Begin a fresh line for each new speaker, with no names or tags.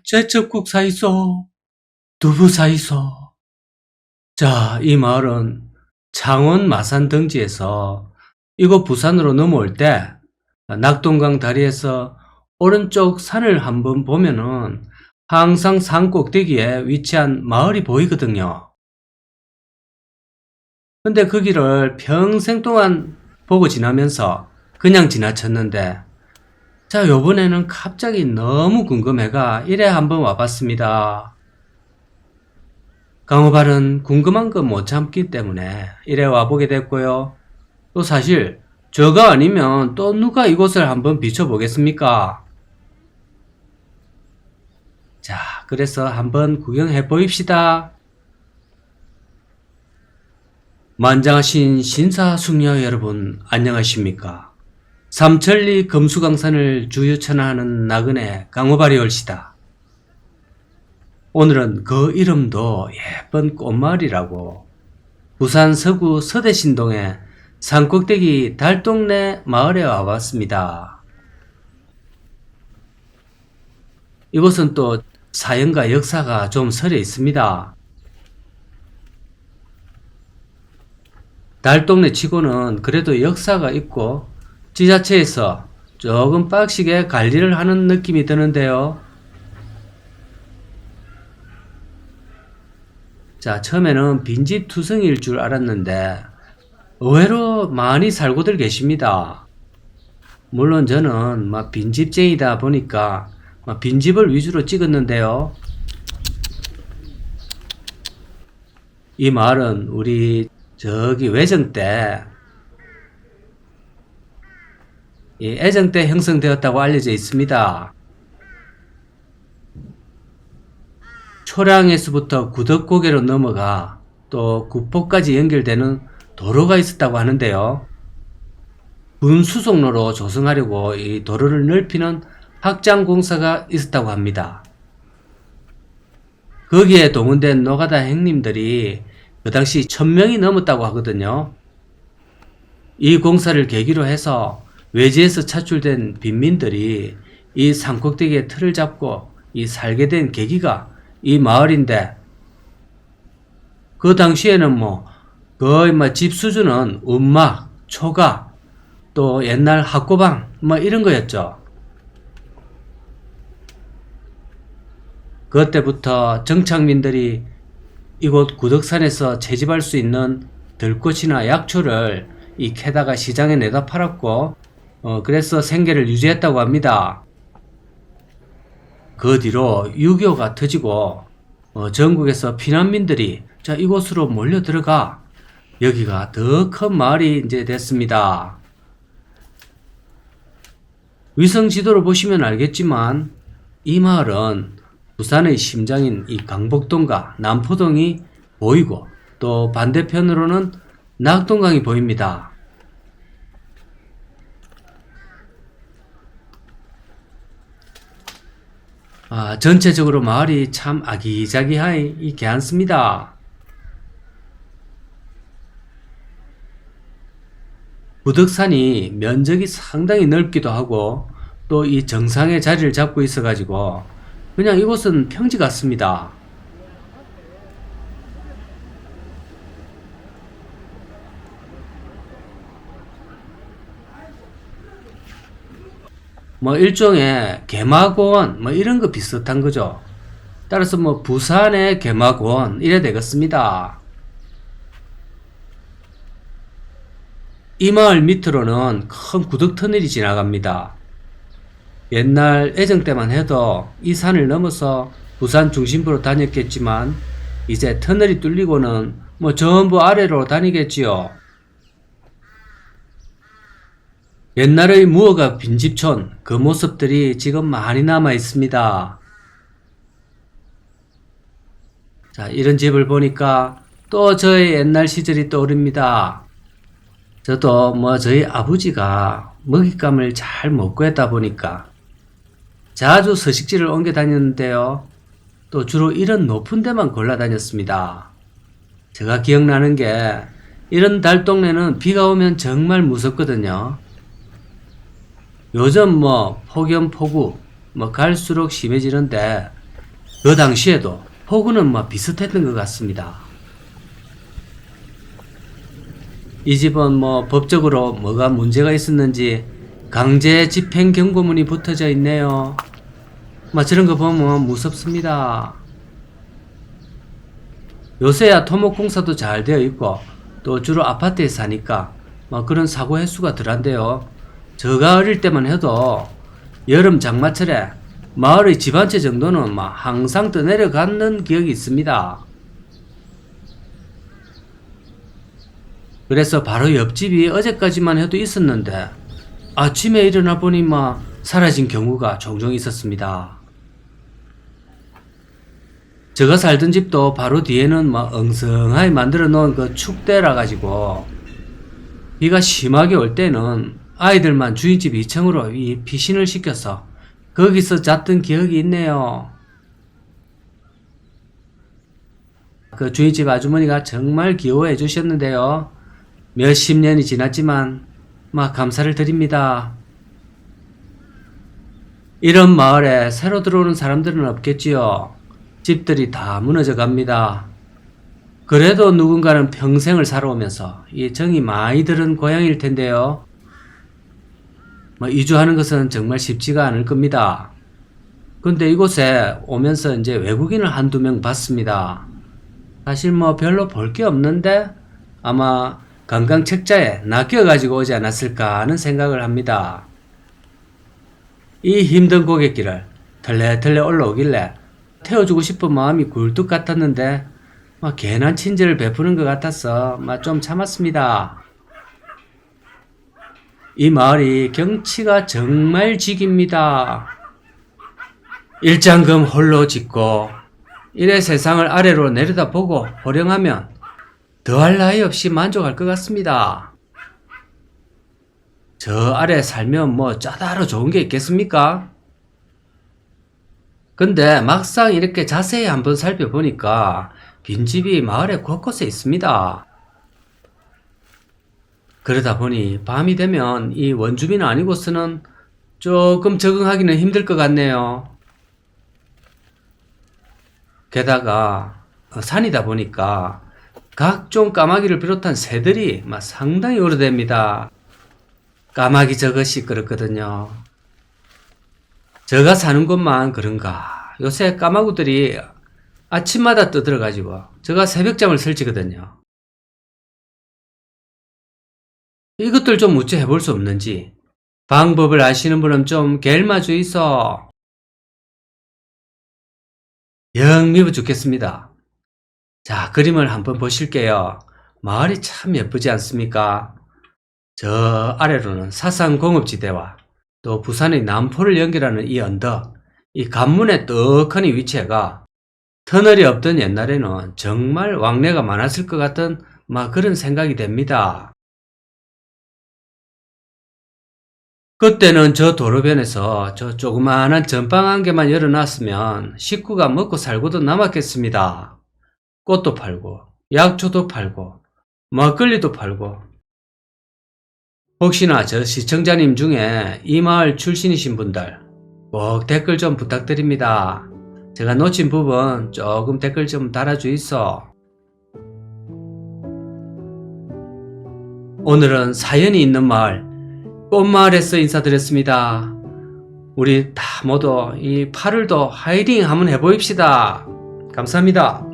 제첩국 사이소, 두부 사이소. 자, 이 마을은 창원 마산 등지에서 이곳 부산으로 넘어올 때 낙동강 다리에서 오른쪽 산을 한번 보면은 항상 산 꼭대기에 위치한 마을이 보이거든요. 근데 그 길을 평생 동안 보고 지나면서 그냥 지나쳤는데, 자, 요번에는 갑자기 너무 궁금해가 이래 한번 와봤습니다. 강호발은 궁금한 거 못 참기 때문에 이래 와보게 됐고요. 또 사실 저가 아니면 또 누가 이곳을 한번 비춰보겠습니까? 자, 그래서 한번 구경해 보입시다. 만장하신 신사숙녀 여러분, 안녕하십니까? 삼천리 금수강산을 주유천하는 나그네 강호발이 올시다. 오늘은 그 이름도 예쁜 꽃마을이라고 부산 서구 서대신동의 산꼭대기 달동네 마을에 와봤습니다. 이곳은 또 사연과 역사가 좀 서려 있습니다. 달동네 치고는 그래도 역사가 있고 지자체에서 조금 빡시게 관리를 하는 느낌이 드는데요. 자, 처음에는 빈집 투성이일 줄 알았는데 의외로 많이 살고들 계십니다. 물론 저는 빈집쟁이다 보니까 빈집을 위주로 찍었는데요. 이 마을은 우리 저기 외정 때, 이 애정 때 형성되었다고 알려져 있습니다. 초량에서부터 구덕고개로 넘어가 또 구포까지 연결되는 도로가 있었다고 하는데요. 군수송로로 조성하려고 이 도로를 넓히는 확장 공사가 있었다고 합니다. 거기에 동원된 노가다 형님들이 그 당시 1000명이 넘었다고 하거든요. 이 공사를 계기로 해서 외지에서 차출된 빈민들이 이 산꼭대기에 틀을 잡고 이 살게 된 계기가 이 마을인데, 그 당시에는 거의 집 수준은 움막, 초가, 또 옛날 학고방 이런 거였죠. 그때부터 정착민들이 이곳 구덕산에서 채집할 수 있는 들꽃이나 약초를 이 캐다가 시장에 내다 팔았고, 그래서 생계를 유지했다고 합니다. 그 뒤로 6.25가 터지고 전국에서 피난민들이 이곳으로 몰려 들어가 여기가 더 큰 마을이 이제 됐습니다. 위성 지도를 보시면 알겠지만 이 마을은 부산의 심장인 이 강복동과 남포동이 보이고 또 반대편으로는 낙동강이 보입니다. 전체적으로 마을이 참 아기자기하니 괜찮습니다. 부덕산이 면적이 상당히 넓기도 하고 또 이 정상에 자리를 잡고 있어 가지고 그냥 이곳은 평지 같습니다. 일종의 개마고원 이런 거 비슷한 거죠. 따라서 부산의 개마고원 이래 되겠습니다. 이 마을 밑으로는 큰 구덕 터널이 지나갑니다. 옛날 애정 때만 해도 이 산을 넘어서 부산 중심부로 다녔겠지만 이제 터널이 뚫리고는 전부 아래로 다니겠지요. 옛날의 무허가 빈집촌 그 모습들이 지금 많이 남아 있습니다. 자, 이런 집을 보니까 또 저의 옛날 시절이 떠오릅니다. 저도 저희 아버지가 먹잇감을 잘 못 구했다 보니까 자주 서식지를 옮겨 다녔는데요. 또 주로 이런 높은 데만 골라 다녔습니다. 제가 기억나는 게 이런 달동네는 비가 오면 정말 무섭거든요. 요즘 폭염, 폭우, 갈수록 심해지는데 그 당시에도 폭우는 비슷했던 것 같습니다. 이 집은 법적으로 뭐가 문제가 있었는지 강제 집행 경고문이 붙어져 있네요. 저런 거 보면 무섭습니다. 요새야 토목공사도 잘 되어 있고 또 주로 아파트에 사니까 그런 사고 횟수가 덜한데요. 제가 어릴 때만 해도 여름 장마철에 마을의 집 한 채 정도는 항상 떠내려가는 기억이 있습니다. 그래서 바로 옆집이 어제까지만 해도 있었는데 아침에 일어나 보니 사라진 경우가 종종 있었습니다. 제가 살던 집도 바로 뒤에는 엉성하게 만들어 놓은 그 축대라 가지고 비가 심하게 올 때는 아이들만 주인집 2층으로 이 피신을 시켜서 거기서 잤던 기억이 있네요. 그 주인집 아주머니가 정말 귀여워해 주셨는데요. 몇십 년이 지났지만 감사를 드립니다. 이런 마을에 새로 들어오는 사람들은 없겠지요. 집들이 다 무너져 갑니다. 그래도 누군가는 평생을 살아오면서 이 정이 많이 들은 고향일 텐데요. 이주하는 것은 정말 쉽지가 않을 겁니다. 근데 이곳에 오면서 이제 외국인을 한두 명 봤습니다. 사실 별로 볼 게 없는데 아마 관광 책자에 낚여가지고 오지 않았을까 하는 생각을 합니다. 이 힘든 고갯길을 털레털레 올라오길래 태워주고 싶은 마음이 굴뚝 같았는데 괜한 친절을 베푸는 것 같아서 좀 참았습니다. 이 마을이 경치가 정말 직입니다. 일장금 홀로 짓고 이래 세상을 아래로 내려다보고 호령하면 더할 나위 없이 만족할 것 같습니다. 저 아래 살면 짜다로 좋은 게 있겠습니까? 근데 막상 이렇게 자세히 한번 살펴보니까 빈집이 마을의 곳곳에 있습니다. 그러다 보니 밤이 되면 이 원주민 아니고서는 조금 적응하기는 힘들 것 같네요. 게다가 산이다 보니까 각종 까마귀를 비롯한 새들이 상당히 오래됩니다. 까마귀 저것 시끄럽거든요. 제가 사는 곳만 그런가 요새 까마귀들이 아침마다 떠들어가지고 제가 새벽잠을 설치거든요. 이것들 좀 어찌 해볼 수 없는지 방법을 아시는 분은 좀 겔마 주이소. 영 미워 죽겠습니다. 자, 그림을 한번 보실게요. 마을이 참 예쁘지 않습니까? 저 아래로는 사상공업지대와 또 부산의 남포를 연결하는 이 언덕, 이 관문의 떡하니 위치가 터널이 없던 옛날에는 정말 왕래가 많았을 것 같은 그런 생각이 됩니다. 그때는 저 도로변에서 저 조그마한 전방 한 개만 열어놨으면 식구가 먹고 살고도 남았겠습니다. 꽃도 팔고 약초도 팔고 막걸리도 팔고. 혹시나 저 시청자님 중에 이 마을 출신이신 분들 꼭 댓글 좀 부탁드립니다. 제가 놓친 부분 조금 댓글 좀 달아주이소. 오늘은 사연이 있는 마을 꽃마을에서 인사드렸습니다. 우리 다 모두 이 8월도 하이링 한번 해보입시다. 감사합니다.